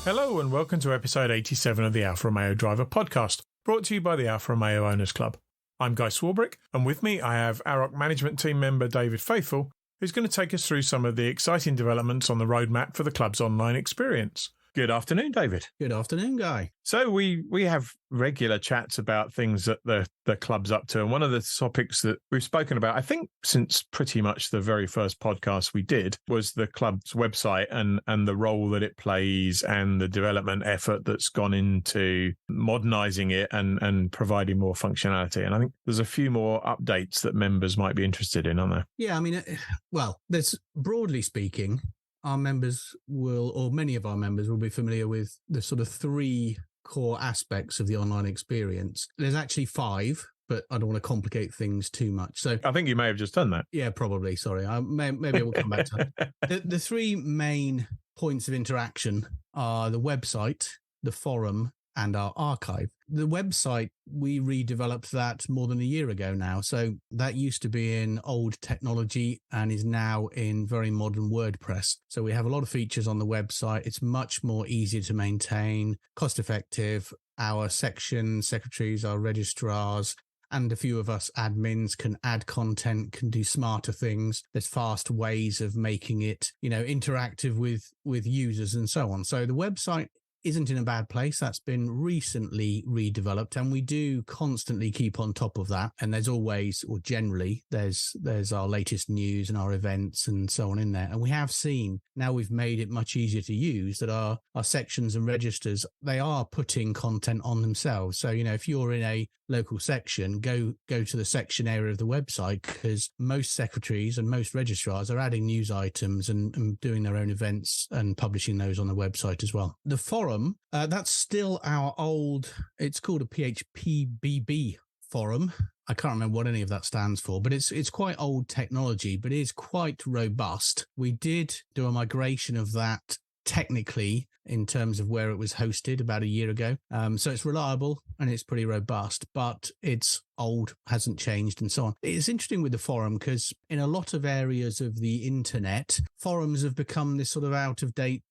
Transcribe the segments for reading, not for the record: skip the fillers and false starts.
Hello and welcome to episode 87 of the Alfa Romeo Driver podcast, brought to you by the Alfa Romeo Owners Club. I'm Guy Swarbrick, and with me I have AROC management team member David Faithful, who's going to take us through some of the exciting developments on the roadmap for the club's online experience. Good afternoon, David. Good afternoon, Guy. So we have regular chats about things that the club's up to. And one of the topics that we've spoken about, I think, since pretty much the very first podcast we did, was the club's website and the role that it plays and the development effort that's gone into modernising it and providing more functionality. And I think there's a few more updates that members might be interested in, aren't there? Yeah, I mean, well, there's, broadly speaking, our members will, or many of our members will be familiar with the sort of three core aspects of the online experience. There's actually five, but I don't want to complicate things too much. So I think you may have just done that. Yeah, probably. Sorry. Maybe I will come back to that. The three main points of interaction are the website, the forum, and our archive. The website, we redeveloped that more than a year ago now. So that used to be in old technology and is now in very modern WordPress. So we have a lot of features on the website. It's much more easier to maintain, cost effective. Our section secretaries, our registrars, and a few of us admins can add content, can do smarter things. There's fast ways of making it, interactive with users and so on. So the website isn't in a bad place. That's been recently redeveloped, and we do constantly keep on top of that. And there's always, or generally, there's our latest news and our events and so on in there. And we have seen, now we've made it much easier to use, that our sections and registers, they are putting content on themselves. So, if you're in a local section, go to the section area of the website, because most secretaries and most registrars are adding news items and doing their own events and publishing those on the website as well. The forum, that's still our old, it's called a PHPBB forum. I can't remember what any of that stands for, but it's quite old technology, but it is quite robust. We did do a migration of that technically in terms of where it was hosted about a year ago. So it's reliable and it's pretty robust, but it's old, hasn't changed and so on. It's interesting with the forum because in a lot of areas of the internet, forums have become this sort of out of date,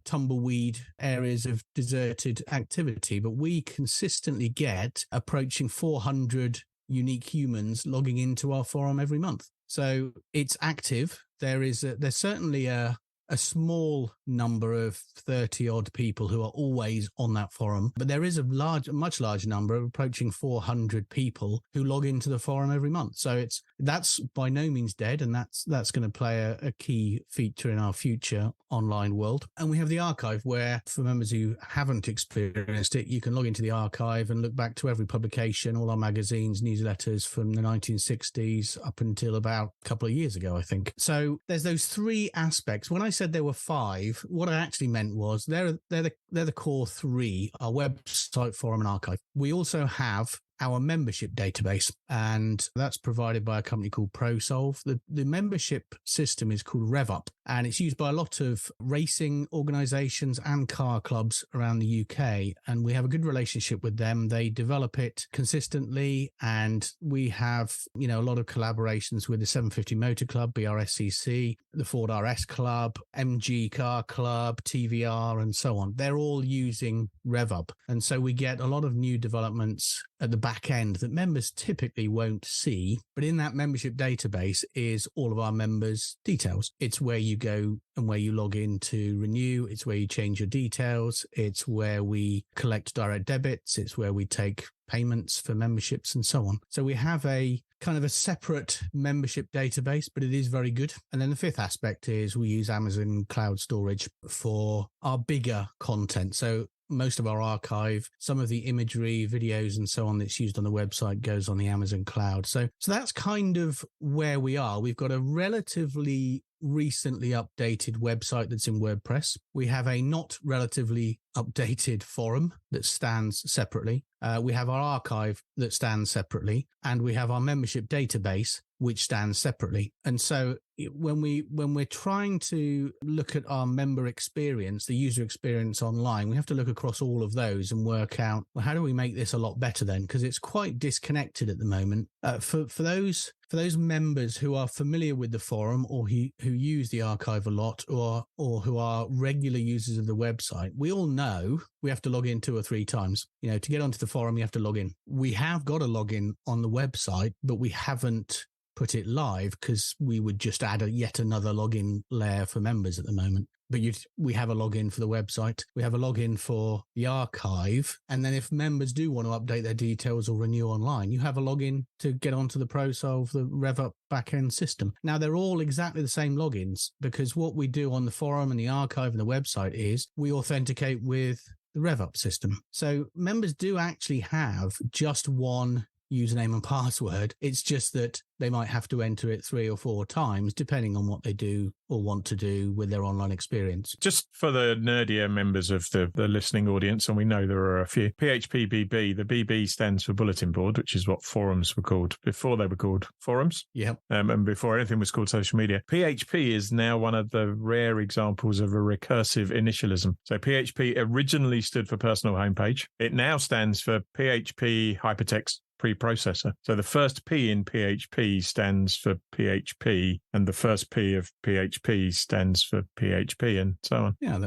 tumbleweed areas of deserted activity, but we consistently get approaching 400 unique humans logging into our forum every month. So it's active. There's certainly a small number of 30 odd people who are always on that forum, but there is a much larger number, approaching 400 people who log into the forum every month. So that's by no means dead, and that's going to play a key feature in our future online world. And we have the archive, where for members who haven't experienced it, you can log into the archive and look back to every publication, all our magazines, newsletters from the 1960s up until about a couple of years ago, I think. So there's those three aspects. When I said there were five, what I actually meant was they're the core three: our website, forum, and archive. We also have our membership database, and that's provided by a company called ProSolve. The membership system is called RevUp, and it's used by a lot of racing organizations and car clubs around the UK, and we have a good relationship with them. They develop it consistently, and we have, a lot of collaborations with the 750 Motor Club, BRSCC, the Ford RS Club, MG Car Club, TVR, and so on. They're all using RevUp, and so we get a lot of new developments at the back end that members typically won't see. But in that membership database is all of our members' details. It's where you go and where you log in to renew. It's where you change your details. It's where we collect direct debits. It's where we take payments for memberships and so on. So we have a kind of a separate membership database, but it is very good. And then the fifth aspect is we use Amazon Cloud Storage for our bigger content. So most of our archive, some of the imagery, videos, and so on that's used on the website goes on the Amazon cloud. So that's kind of where we are. We've got a relatively recently updated website that's in WordPress. We have a not relatively updated forum that stands separately. We have our archive that stands separately, and we have our membership database, which stands separately. And so when we're trying to look at our member experience, the user experience online, we have to look across all of those and work out, well, how do we make this a lot better then? Because it's quite disconnected at the moment. For those for those members who are familiar with the forum or who use the archive a lot or who are regular users of the website, we all know we have to log in 2 or 3 times. To get onto the forum, you have to log in. We have got a login on the website, but we haven't put it live because we would just add yet another login layer for members at the moment. But we have a login for the website. We have a login for the archive. And then if members do want to update their details or renew online, you have a login to get onto the ProSo of the RevUp backend system. Now, they're all exactly the same logins because what we do on the forum and the archive and the website is we authenticate with the RevUp system. So members do actually have just one username and password. It's just that they might have to enter it 3 or 4 times, depending on what they do or want to do with their online experience. Just for the nerdier members of the listening audience, and we know there are a few, PHPBB, the BB stands for Bulletin Board, which is what forums were called before they were called forums. Yep. And before anything was called social media. PHP is now one of the rare examples of a recursive initialism. So PHP originally stood for personal homepage. It now stands for PHP Hypertext Preprocessor. So the first P in PHP stands for PHP, and the first P of PHP stands for PHP, and so on. Yeah,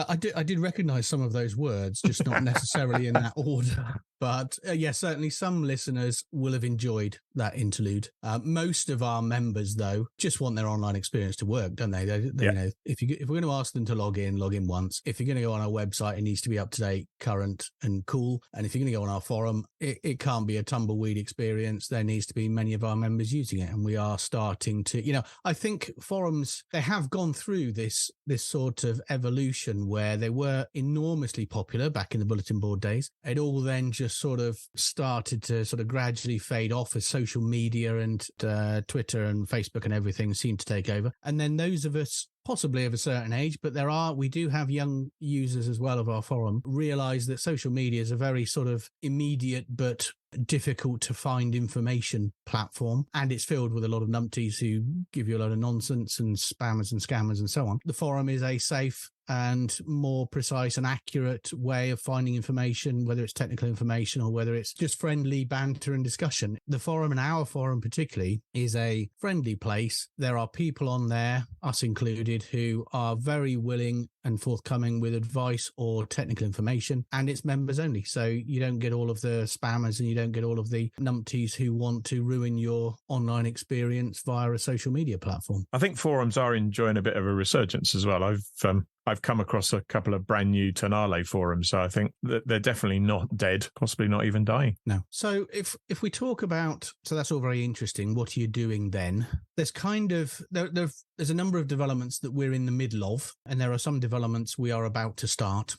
I did recognize some of those words, just not necessarily in that order. But certainly some listeners will have enjoyed that interlude. Most of our members, though, just want their online experience to work, don't they? If we're going to ask them to log in once. If you're going to go on our website, it needs to be up to date, current, and cool. And if you're going to go on our forum, it can't be a tumbleweed experience. There needs to be many of our members using it, and we are starting to. I think forums, they have gone through this sort of evolution where they were enormously popular back in the bulletin board days. It all then just sort of started to sort of gradually fade off as social media and Twitter and Facebook and everything seemed to take over. And then those of us possibly of a certain age, but we do have young users as well of our forum, realize that social media is a very sort of immediate but difficult to find information platform, and it's filled with a lot of numpties who give you a lot of nonsense and spammers and scammers and so on. The forum is a safe and more precise and accurate way of finding information, whether it's technical information or whether it's just friendly banter and discussion. The forum, and our forum particularly, is a friendly place. There are people on there, us included, who are very willing and forthcoming with advice or technical information, and it's members only. So you don't get all of the spammers and you don't get all of the numpties who want to ruin your online experience via a social media platform. I think forums are enjoying a bit of a resurgence as well. I've come across a couple of brand new Tonale forums, so I think that they're definitely not dead, possibly not even dying. No. So if we talk about, so that's all very interesting. What are you doing then? There's there's a number of developments that we're in the middle of, and there are some developments we are about to start.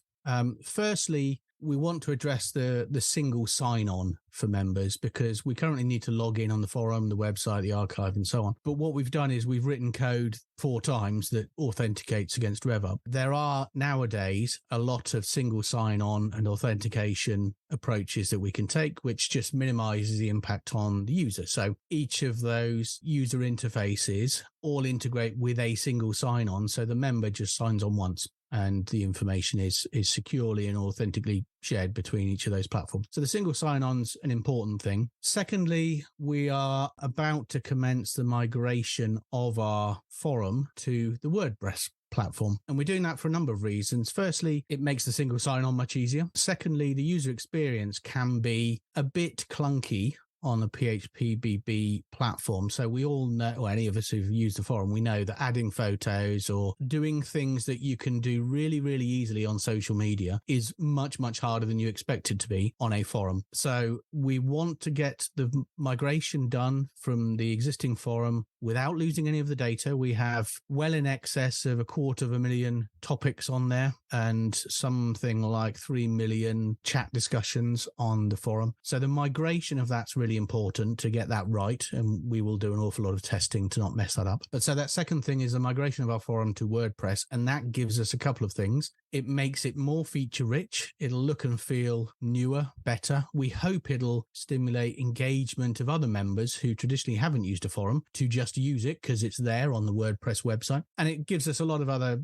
Firstly, we want to address the single sign-on for members, because we currently need to log in on the forum, the website, the archive, and so on. But what we've done is we've written code 4 times that authenticates against RevUp. There are nowadays a lot of single sign-on and authentication approaches that we can take, which just minimizes the impact on the user. So each of those user interfaces all integrate with a single sign-on, so the member just signs on once, and the information is securely and authentically shared between each of those platforms. So the single sign-on's an important thing. Secondly, we are about to commence the migration of our forum to the WordPress platform. And we're doing that for a number of reasons. Firstly, it makes the single sign-on much easier. Secondly, the user experience can be a bit clunky on the PHPBB platform. So we all know, or any of us who've used the forum, we know that adding photos or doing things that you can do really, really easily on social media is much, much harder than you expect it to be on a forum. So we want to get the migration done from the existing forum without losing any of the data. We have well in excess of 250,000 topics on there and something like 3 million chat discussions on the forum. So the migration of that's really important to get that right, and we will do an awful lot of testing to not mess that up. But so that second thing is the migration of our forum to WordPress, and that gives us a couple of things. It makes it more feature rich. It'll look and feel newer, better. We hope it'll stimulate engagement of other members who traditionally haven't used a forum to just use it because it's there on the WordPress website. And it gives us a lot of other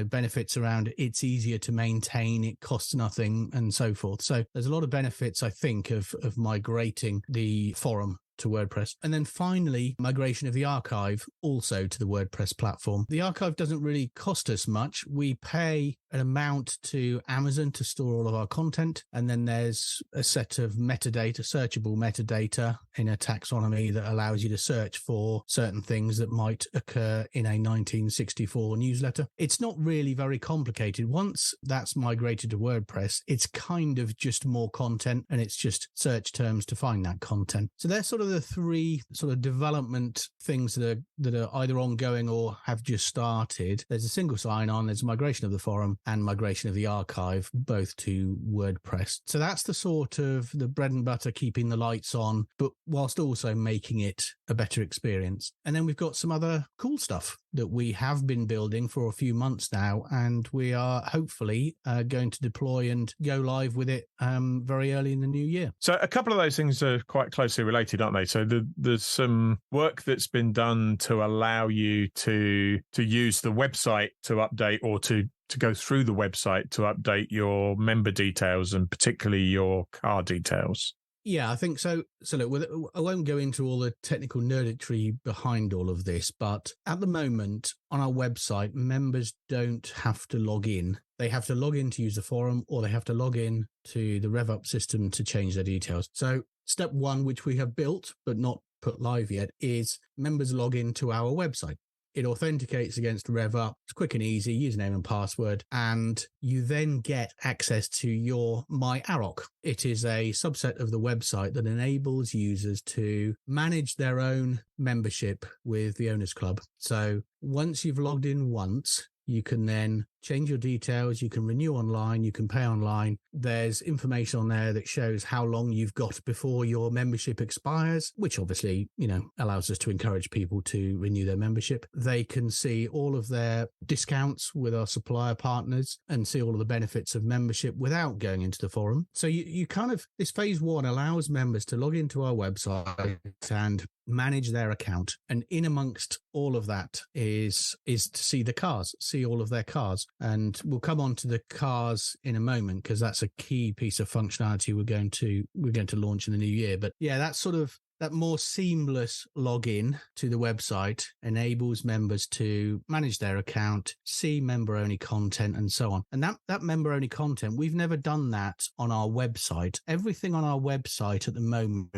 benefits around it's easier to maintain, it costs nothing, and so forth. So there's a lot of benefits, I think, of migrating the forum to WordPress. And then finally, migration of the archive also to the WordPress platform. The archive doesn't really cost us much. We pay an amount to Amazon to store all of our content. And then there's a set of metadata, searchable metadata in a taxonomy that allows you to search for certain things that might occur in a 1964 newsletter. It's not really very complicated. Once that's migrated to WordPress, it's kind of just more content, and it's just search terms to find that content. So they're sort of the three sort of development things that are either ongoing or have just started. There's a single sign-on, there's a migration of the forum, and migration of the archive, both to WordPress. So that's the sort of the bread and butter, keeping the lights on, but whilst also making it a better experience. And then we've got some other cool stuff that we have been building for a few months now, and we are hopefully going to deploy and go live with it very early in the new year. So a couple of those things are quite closely related, aren't they? So there's some work that's been done to allow you to use the website to update, or to go through the website to update your member details, and particularly your car details. Yeah, I think so. So look, I won't go into all the technical nerditry behind all of this, but at the moment on our website, members don't have to log in. They have to log in to use the forum, or they have to log in to the RevUp system to change their details. So step one, which we have built but not put live yet, is members log in to our website. It authenticates against RevUp. It's quick and easy, username and password, and you then get access to your My AROC. It is a subset of the website that enables users to manage their own membership with the Owners Club. So once you've logged in once, you can then change your details, you can renew online, you can pay online. There's information on there that shows how long you've got before your membership expires, which obviously, allows us to encourage people to renew their membership. They can see all of their discounts with our supplier partners and see all of the benefits of membership without going into the forum. So you kind of, this phase one allows members to log into our website and manage their account. And in amongst all of that is to see the cars, see all of their cars. And we'll come on to the cars in a moment, because that's a key piece of functionality we're going to launch in the new year. But yeah, that's sort of that more seamless login to the website enables members to manage their account, see member-only content, and so on. And that member-only content, we've never done that on our website. Everything on our website at the moment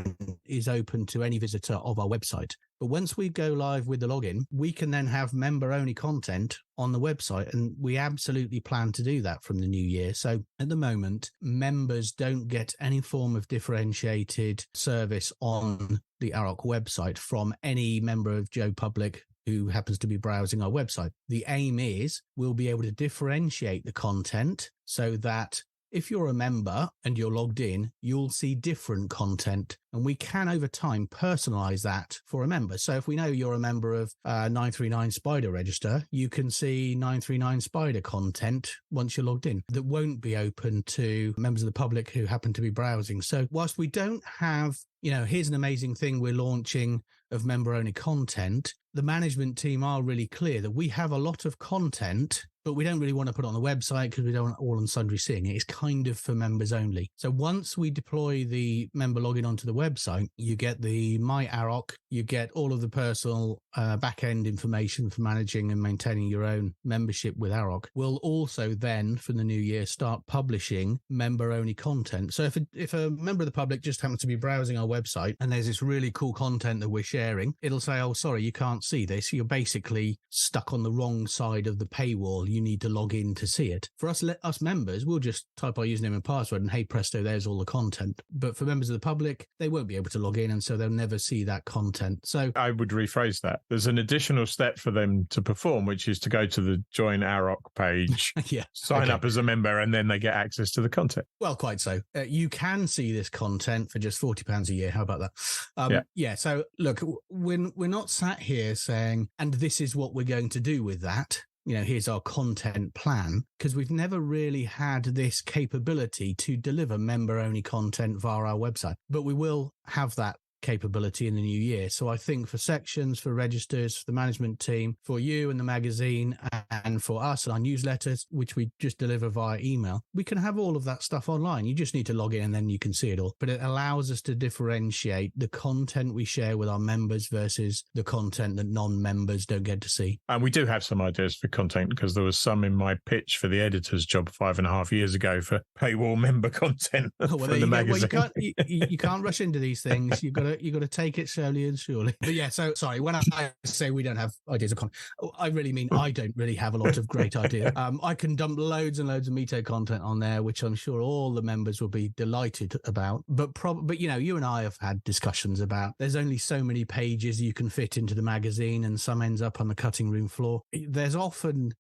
is open to any visitor of our website. But once we go live with the login, we can then have member-only content on the website, and we absolutely plan to do that from the new year. So at the moment, members don't get any form of differentiated service on the AROC website from any member of Joe Public who happens to be browsing our website. The aim is we'll be able to differentiate the content so that if you're a member and you're logged in, you'll see different content, and we can over time personalize that for a member. So if we know you're a member of 939 Spider Register, you can see 939 Spider content once you're logged in that won't be open to members of the public who happen to be browsing. So whilst we don't have, here's an amazing thing we're launching of member-only content, the management team are really clear that we have a lot of content, but we don't really want to put it on the website because we don't want all and sundry seeing it. It's kind of for members only. So once we deploy the member login onto the website, you get the My AROC, you get all of the personal back-end information for managing and maintaining your own membership with AROC. We'll also then, for the new year, start publishing member-only content. So if a member of the public just happens to be browsing our website and there's this really cool content that we're sharing, it'll say, oh, sorry, you can't see this. You're basically stuck on the wrong side of the paywall. You need to log in to see it. For us members, we'll just type our username and password and hey presto, there's all the content. But for members of the public, they won't be able to log in, and so they'll never see that content. So I would rephrase that. There's an additional step for them to perform, which is to go to the Join AROC page, sign up as a member, and then they get access to the content. Well, quite so. You can see this content for just £40 a year. How about that? Yeah. So look, we're not sat here saying, and this is what we're going to do with that. Here's our content plan, because we've never really had this capability to deliver member-only content via our website. But we will have that capability in the new year. So I think for sections, for registers, for the management team, for you and the magazine, and for us and our newsletters, which we just deliver via email, we can have all of that stuff online. You just need to log in and then you can see it all. But it allows us to differentiate the content we share with our members versus the content that non-members don't get to see. And we do have some ideas for content, because there was some in my pitch for the editor's job 5.5 years ago for paywall member content from the magazine. Well, you can't rush into these things. You've got to take it slowly and surely. But yeah, so sorry, when I say we don't have ideas of content, I really mean I don't really have a lot of great ideas. I can dump loads and loads of Mito content on there, which I'm sure all the members will be delighted about. But you and I have had discussions about there's only so many pages you can fit into the magazine, and some ends up on the cutting room floor. There's often,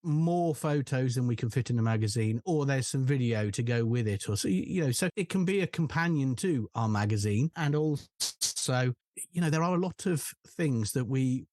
more photos than we can fit in the magazine, or there's some video to go with it, or so it can be a companion to our magazine. And also, there are a lot of things that we're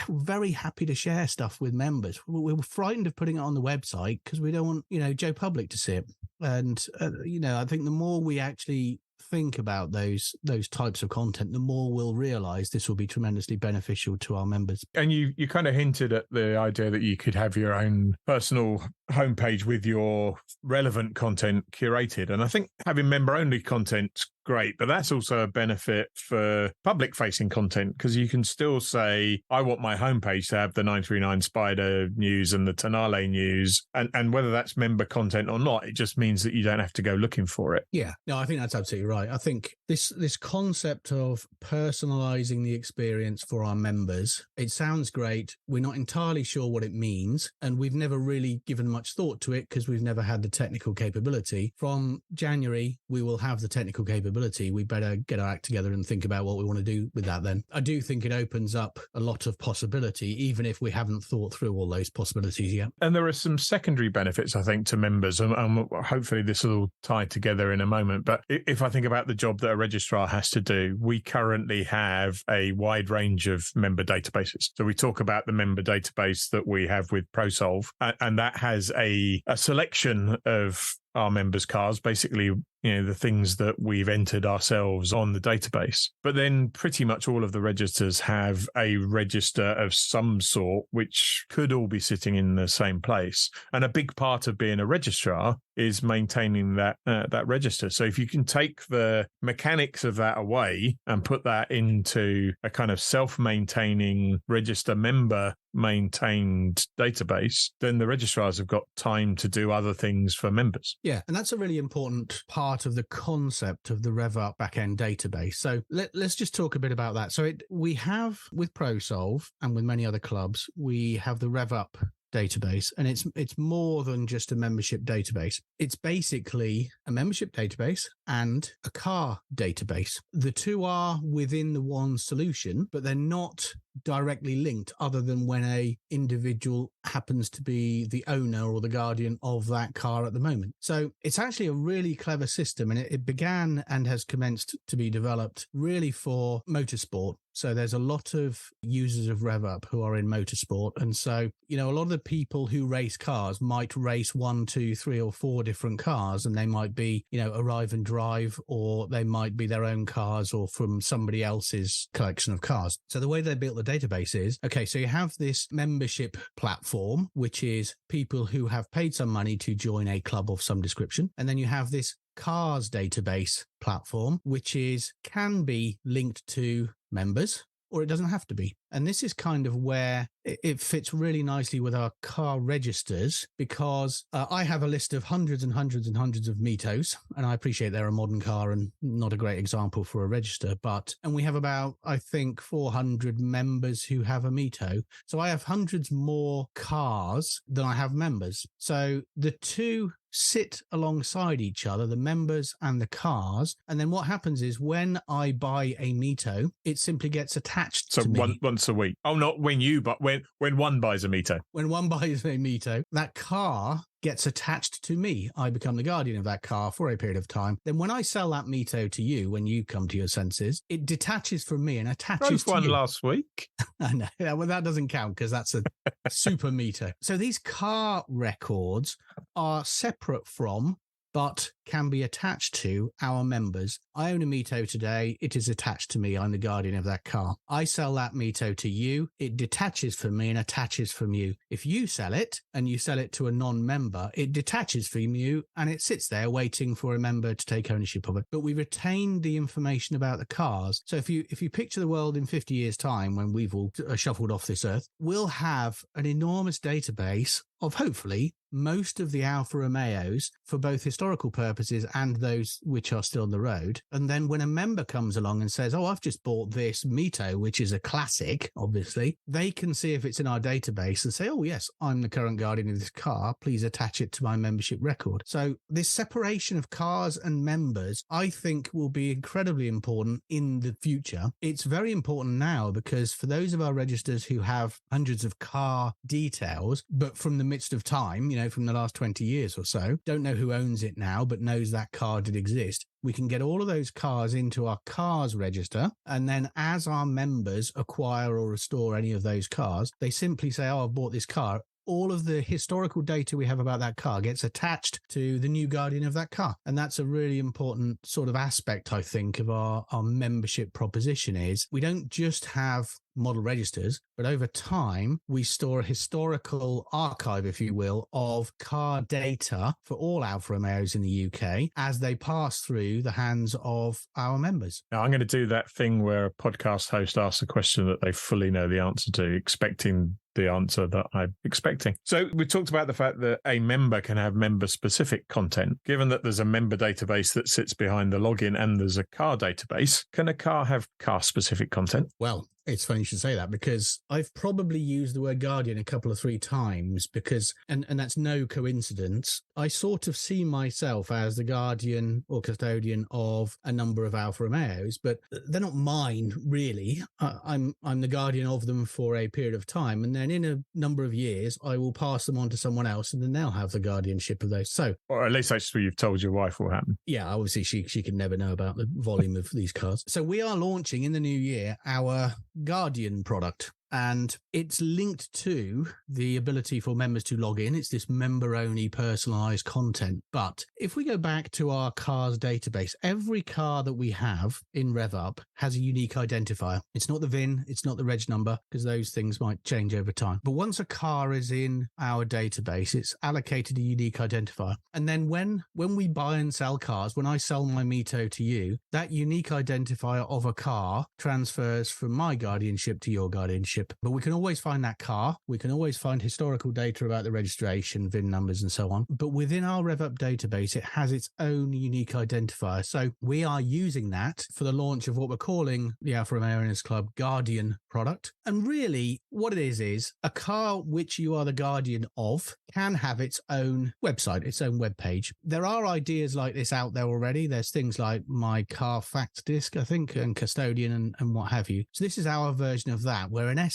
very happy to share stuff with members. We're frightened of putting it on the website because we don't want, Joe Public to see it. And, I think the more we actually think about those types of content, the more we'll realize this will be tremendously beneficial to our members. And you kind of hinted at the idea that you could have your own personal homepage with your relevant content curated. And I think having member-only content's great, but that's also a benefit for public-facing content, because you can still say, I want my homepage to have the 939 Spider news and the Tonale news, and whether that's member content or not, it just means that you don't have to go looking for it. Yeah, no, I think that's absolutely right. I think this concept of personalizing the experience for our members, it sounds great. We're not entirely sure what it means, and we've never really given much thought to it because we've never had the technical capability. From January, we will have the technical capability. We better get our act together and think about what we want to do with that then. I do think it opens up a lot of possibility, even if we haven't thought through all those possibilities yet. And there are some secondary benefits, I think, to members, and hopefully this will tie together in a moment. But if I think about the job that a registrar has to do, we currently have a wide range of member databases. So we talk about the member database that we have with ProSolve, and that has a selection of our members' cars, basically, the things that we've entered ourselves on the database. But then pretty much all of the registers have a register of some sort, which could all be sitting in the same place. And a big part of being a registrar is maintaining that register. So if you can take the mechanics of that away and put that into a kind of self-maintaining register member maintained database, then the registrars have got time to do other things for members. Yeah, and that's a really important part of the concept of the RevUp backend database. So let's just talk a bit about that. So we have, with ProSolve and with many other clubs, we have the RevUp database, and it's more than just a membership database. It's basically a membership database and a car database. The two are within the one solution, but they're not directly linked, other than when a individual happens to be the owner or the guardian of that car at the moment. So it's actually a really clever system, and it began and has commenced to be developed really for motorsport. So there's a lot of users of RevUp who are in motorsport. And so, a lot of the people who race cars might race 1, 2, 3, or 4 different cars, and they might be, arrive and drive, or they might be their own cars or from somebody else's collection of cars. So the way they built the database is, okay, so you have this membership platform, which is people who have paid some money to join a club of some description. And then you have this cars database platform, which can be linked to members, or it doesn't have to be. And this is kind of where it fits really nicely with our car registers, because I have a list of hundreds and hundreds and hundreds of Mitos, and I appreciate they're a modern car and not a great example for a register, and we have about, I think, 400 members who have a Mito. So I have hundreds more cars than I have members. So the two sit alongside each other, the members and the cars. And then what happens is when I buy a Mito, it simply gets attached to me. Once a week. Oh, not when you, but when one buys a Mito. When one buys a Mito, that car gets attached to me. I become the guardian of that car for a period of time. Then when I sell that Mito to you, when you come to your senses, it detaches from me and attaches to you. One last week. I know. Well, that doesn't count because that's a super Mito. So these car records are separate from but can be attached to our members. I own a Mito today. It is attached to me. I'm the guardian of that car. I sell that Mito to you. It detaches from me and attaches from you. If you sell it and you sell it to a non-member, it detaches from you and it sits there waiting for a member to take ownership of it. But we retain the information about the cars. So if you picture the world in 50 years' time when we've all shuffled off this earth, we'll have an enormous database of hopefully most of the Alfa Romeos for both historical purposes and those which are still on the road. And then when a member comes along and says, oh, I've just bought this Mito, which is a classic, obviously, they can see if it's in our database and say, oh, yes, I'm the current guardian of this car. Please attach it to my membership record. So this separation of cars and members, I think, will be incredibly important in the future. It's very important now because for those of our registers who have hundreds of car details, but from the midst of time, from the last 20 years or so, don't know who owns it now, but knows that car did exist. We can get all of those cars into our cars register. And then as our members acquire or restore any of those cars, they simply say, oh, I've bought this car. All of the historical data we have about that car gets attached to the new guardian of that car. And that's a really important sort of aspect, I think, of our membership proposition is we don't just have model registers, but over time, we store a historical archive, if you will, of car data for all Alfa Romeos in the UK as they pass through the hands of our members. Now, I'm going to do that thing where a podcast host asks a question that they fully know the answer to, expecting the answer that I'm expecting. So we talked about the fact that a member can have member-specific content. Given that there's a member database that sits behind the login and there's a car database, can a car have car-specific content? Well, it's funny you should say that because I've probably used the word guardian a couple of 3 times because, and that's no coincidence, I sort of see myself as the guardian or custodian of a number of Alfa Romeos, but they're not mine really. I'm the guardian of them for a period of time, and then in a number of years, I will pass them on to someone else, and then they'll have the guardianship of those. So, or at least that's what you've told your wife will happen. Yeah, obviously she can never know about the volume of these cars. So we are launching in the new year our Guardian product. And it's linked to the ability for members to log in. It's this member-only personalized content. But if we go back to our cars database, every car that we have in RevUp has a unique identifier. It's not the VIN, it's not the reg number, because those things might change over time. But once a car is in our database, it's allocated a unique identifier. And then when we buy and sell cars, when I sell my Mito to you, that unique identifier of a car transfers from my guardianship to your guardianship. But we can always find that car. We can always find historical data about the registration, VIN numbers, and so on. But within our RevUp database, it has its own unique identifier. So we are using that for the launch of what we're calling the Alfa Romeo Owners Club Guardian product. And really, what it is a car which you are the guardian of can have its own website, its own web page. There are ideas like this out there already. There's things like My Car Fact Disc, I think, and Custodian and what have you. So this is our version of that, where in essence,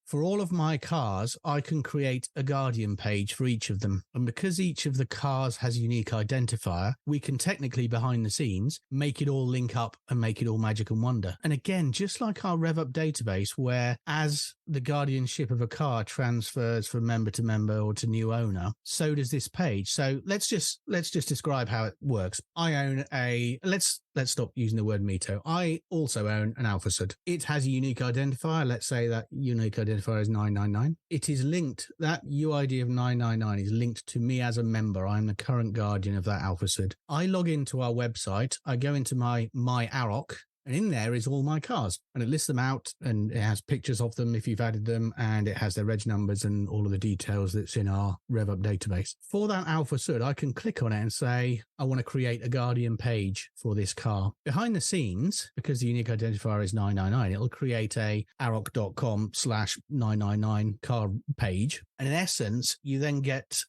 for all of my cars, I can create a Guardian page for each of them. And because each of the cars has a unique identifier, we can technically, behind the scenes, make it all link up and make it all magic and wonder. And again, just like our RevUp database, where as the guardianship of a car transfers from member to member or to new owner, so does this page. So let's just describe how it works. I own let's stop using the word Mito. I also own an Alfa Sud. It has a unique identifier. Let's say that unique identifier is 999. It is linked, that UID of 999 is linked to me as a member. I'm the current guardian of that Alfa Sud. I log into our website. I go into my AROC, and in there is all my cars, and it lists them out, and it has pictures of them if you've added them, and it has their reg numbers and all of the details that's in our RevUp database. For that Alfa Sud, I can click on it and say, I want to create a Guardian page for this car. Behind the scenes, because the unique identifier is 999, it'll create a aroc.com/999 car page. And in essence, you then get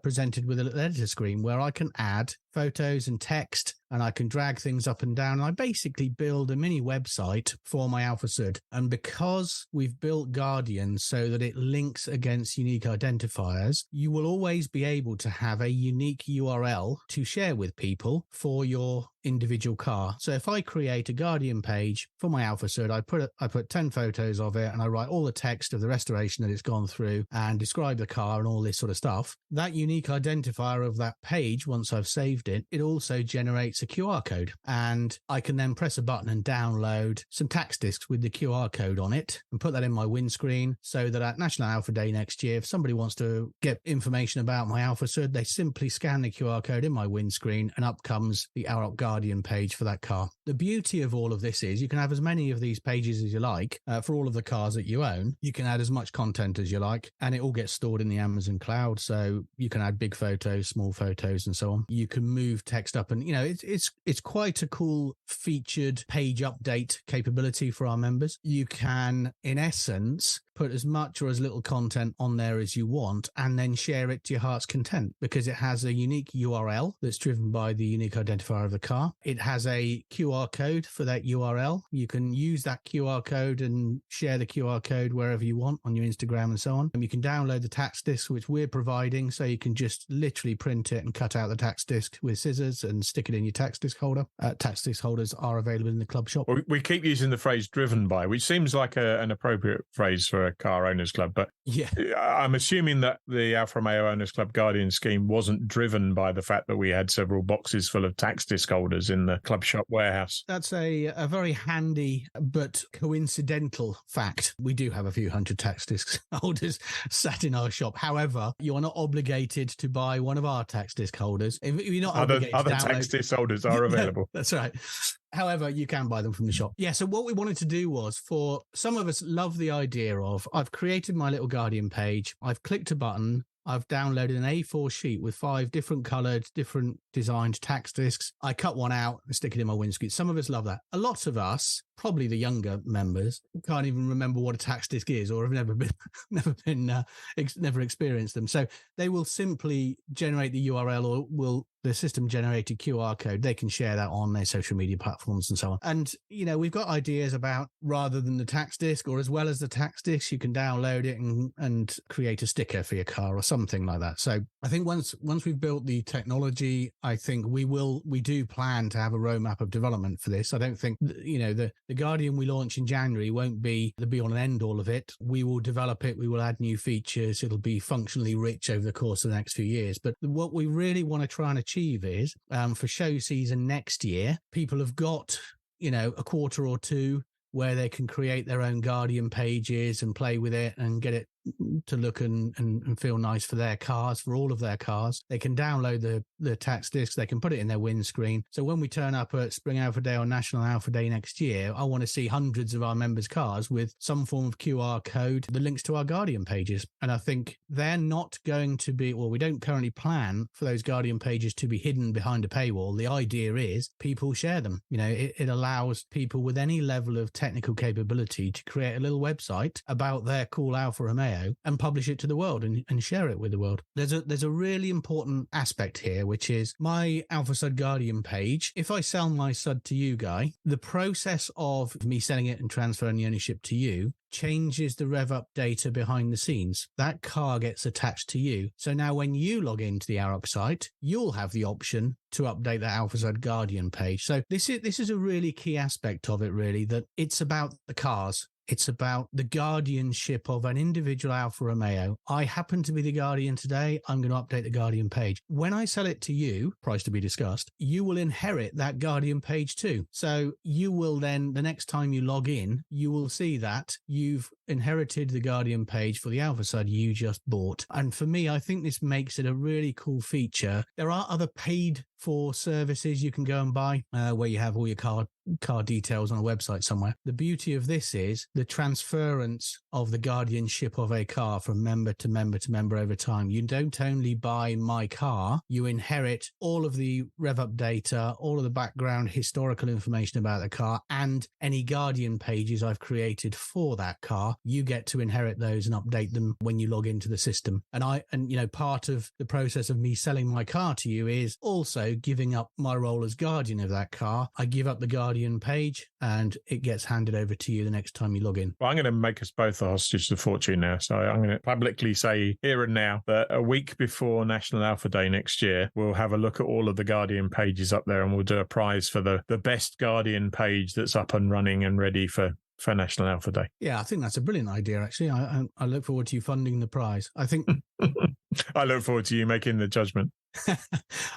presented with a little editor screen where I can add photos and text, and I can drag things up and down. And I basically build a mini website for my Alfa Sud. And because we've built Guardian so that it links against unique identifiers, you will always be able to have a unique URL to share with people for your individual car. So if I create a Guardian page for my Alfa Sud, I put 10 photos of it, and I write all the text of the restoration that it's gone through and describe the car and all this sort of stuff. That unique identifier of that page, once I've saved saved it, it also generates a QR code. And I can then press a button and download some tax discs with the QR code on it and put that in my windscreen, so that at National Alpha Day next year, if somebody wants to get information about my Alfa Sud, they simply scan the QR code in my windscreen and up comes the AROC Guardian page for that car. The beauty of all of this is you can have as many of these pages as you like for all of the cars that you own. You can add as much content as you like, and it all gets stored in the Amazon cloud. So you can add big photos, small photos, and so on. You can move text up, and it's quite a cool featured page update capability for our members. You can, in essence, put as much or as little content on there as you want and then share it to your heart's content, because it has a unique URL that's driven by the unique identifier of the car. It has a QR code for that URL. You can use that QR code and share the QR code wherever you want on your Instagram and so on. And you can download the tax disc, which we're providing, so you can just literally print it and cut out the tax disc with scissors and stick it in your tax disc holder. Tax disc holders are available in the club shop. We keep using the phrase driven by, which seems like an appropriate phrase for a car owners club, but yeah, I'm assuming that the Alfa Romeo Owners Club Guardian scheme wasn't driven by the fact that we had several boxes full of tax disc holders in the club shop warehouse. That's a very handy but coincidental fact. We do have a few hundred tax disc holders sat in our shop. However, you are not obligated to buy one of our tax disc holders. If you're not obligated other to download... tax disc holders are available. That's right. However, you can buy them from the shop. Yeah, so what we wanted to do was, for some of us love the idea of, I've created my little Guardian page, I've clicked a button, I've downloaded an A4 sheet with 5 different coloured, different designed tax discs. I cut one out and stick it in my windscreen. Some of us love that. A lot of us, probably the younger members, can't even remember what a tax disc is, or have never experienced them. So they will simply generate the URL, or will the system generated QR code. They can share that on their social media platforms and so on. And, we've got ideas about, rather than the tax disc, or as well as the tax disc, you can download it and create a sticker for your car or something like that. So I think once we've built the technology, I think we do plan to have a roadmap of development for this. I don't think, the Guardian we launch in January won't be the be all and end all of it. We will develop it. We will add new features. It'll be functionally rich over the course of the next few years. But what we really want to try and achieve is, for show season next year, people have got, a quarter or two where they can create their own Guardian pages and play with it and get it to look and feel nice for their cars, for all of their cars. They can download the tax discs, they can put it in their windscreen. So when we turn up at Spring Alpha Day or National Alpha Day next year, I want to see hundreds of our members' cars with some form of QR code that links to our Guardian pages. And I think they're not going to be, we don't currently plan for those Guardian pages to be hidden behind a paywall. The idea is people share them. It allows people with any level of technical capability to create a little website about their cool Alfa Romeo and publish it to the world and share it with the world. There's a really important aspect here, which is my Alfa Sud Guardian page. If I sell my Sud to you, Guy, the process of me selling it and transferring the ownership to you changes the rev up data behind the scenes. That car gets attached to you. So now when you log into the AROC site, you'll have the option to update that Alfa Sud Guardian page. So this is a really key aspect of it, really, that it's about the cars. It's about the guardianship of an individual Alfa Romeo. I happen to be the Guardian today. I'm going to update the Guardian page. When I sell it to you, price to be discussed, you will inherit that Guardian page too. So you will then, the next time you log in, you will see that you've inherited the Guardian page for the Alfa Sud you just bought. And for me, I think this makes it a really cool feature. There are other paid for services you can go and buy where you have all your car details on a website somewhere. The beauty of this is the transference of the guardianship of a car from member to member to member over time. You don't only buy my car, you inherit all of the rev up data, all of the background historical information about the car, and any Guardian pages I've created for that car. You get to inherit those and update them when you log into the system. And part of the process of me selling my car to you is also giving up my role as guardian of that car. I give up the Guardian page and it gets handed over to you the next time you log in. Well, I'm going to make us both a hostage to fortune now. So I'm going to publicly say here and now that a week before National Alpha Day next year, we'll have a look at all of the Guardian pages up there and we'll do a prize for the best Guardian page that's up and running and ready for National Alpha Day. Yeah, I think that's a brilliant idea, actually. I look forward to you funding the prize. I think... I look forward to you making the judgment.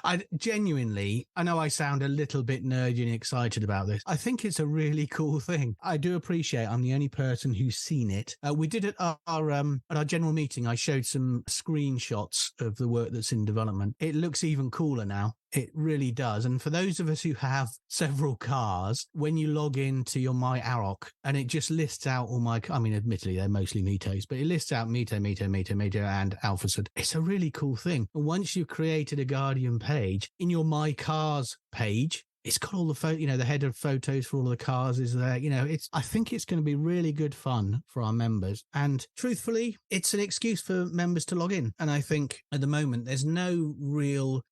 I genuinely, I know I sound a little bit nerdy and excited about this. I think it's a really cool thing. I do appreciate I'm the only person who's seen it. We did it at our general meeting. I showed some screenshots of the work that's in development. It looks even cooler now. It really does. And for those of us who have several cars, when you log into your My AROC and it just lists out all my, I mean, admittedly, they're mostly Mitos, but it lists out Mito, and Alphasud. It's a really cool thing. And once you've created a Guardian page, in your My Cars page, it's got all the the header photos for all of the cars is there. I think it's going to be really good fun for our members. And truthfully, it's an excuse for members to log in. And I think at the moment, there's no real,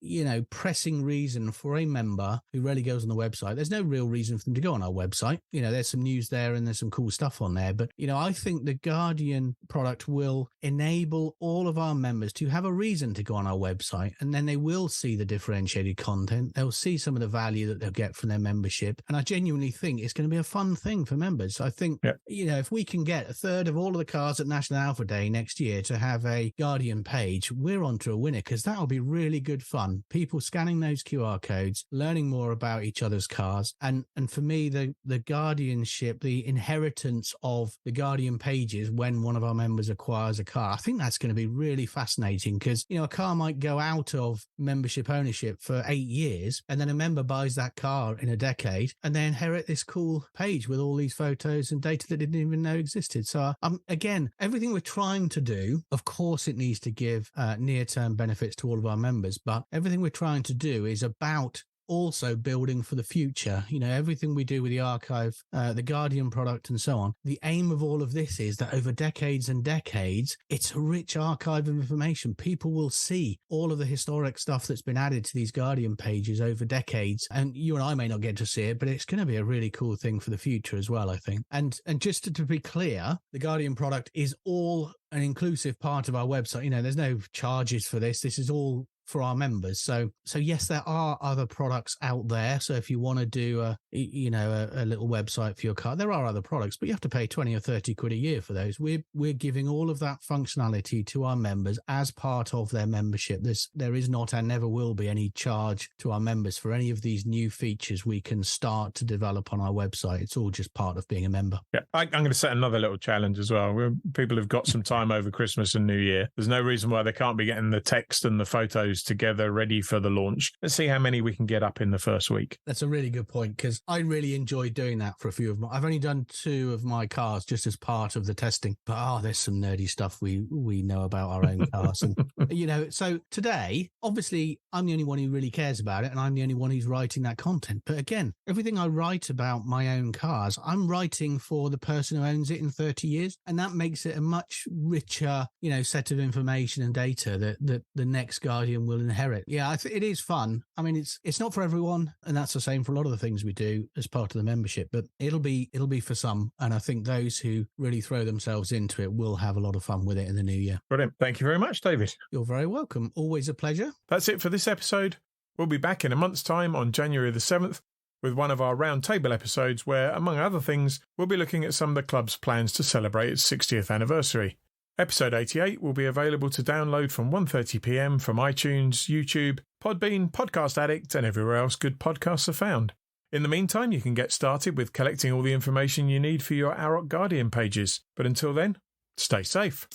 pressing reason for a member who rarely goes on the website. There's no real reason for them to go on our website. There's some news there and there's some cool stuff on there. But, I think the Guardian product will enable all of our members to have a reason to go on our website. And then they will see the differentiated content. They'll see some of the value that they'll get from their membership. And I genuinely think it's going to be a fun thing for members. I think, if we can get a third of all of the cars at National Alpha Day next year to have a Guardian page, we're on to a winner, because that'll be really good fun. People scanning those QR codes, learning more about each other's cars. And for me, the guardianship, the inheritance of the Guardian pages when one of our members acquires a car, I think that's going to be really fascinating, because, a car might go out of membership ownership for 8 years, and then a member buys that car in a decade, and they inherit this cool page with all these photos and data that they didn't even know existed. So again, everything we're trying to do, of course it needs to give near-term benefits to all of our members, but everything we're trying to do is about also building for the future. Everything we do with the archive, the Guardian product and so on, the aim of all of this is that over decades and decades, it's a rich archive of information. People will see all of the historic stuff that's been added to these Guardian pages over decades, and you and I may not get to see it, but it's going to be a really cool thing for the future as well, I think. And just to be clear, the Guardian product is all an inclusive part of our website. There's no charges for this. This is all for our members. So yes, there are other products out there. So if you want to do a little website for your car, there are other products, but you have to pay 20 or 30 quid a year for those. We're giving all of that functionality to our members as part of their membership. There is not and never will be any charge to our members for any of these new features we can start to develop on our website. It's all just part of being a member. Yeah, I'm going to set another little challenge as well. People have got some time over Christmas and New Year. There's no reason why they can't be getting the text and the photos together ready for the launch. Let's see how many we can get up in the first week. That's a really good point, because I really enjoyed doing that for a few of my. I've only done 2 of my cars just as part of the testing, but there's some nerdy stuff we know about our own cars. And so today, obviously, I'm the only one who really cares about it, and I'm the only one who's writing that content. But again, everything I write about my own cars, I'm writing for the person who owns it in 30 years, and that makes it a much richer, set of information and data that the next Guardian will inherit. Yeah, it is fun. I mean, it's not for everyone, and that's the same for a lot of the things we do as part of the membership, but it'll be for some, and I think those who really throw themselves into it will have a lot of fun with it in the new year. Brilliant. Thank you very much, David. You're very welcome. Always a pleasure. That's it for this episode. We'll be back in a month's time on January the 7th with one of our roundtable episodes where, among other things, we'll be looking at some of the club's plans to celebrate its 60th anniversary. Episode 88 will be available to download from 1:30 p.m. from iTunes, YouTube, Podbean, Podcast Addict, and everywhere else good podcasts are found. In the meantime, you can get started with collecting all the information you need for your AROC Guardian pages. But until then, stay safe.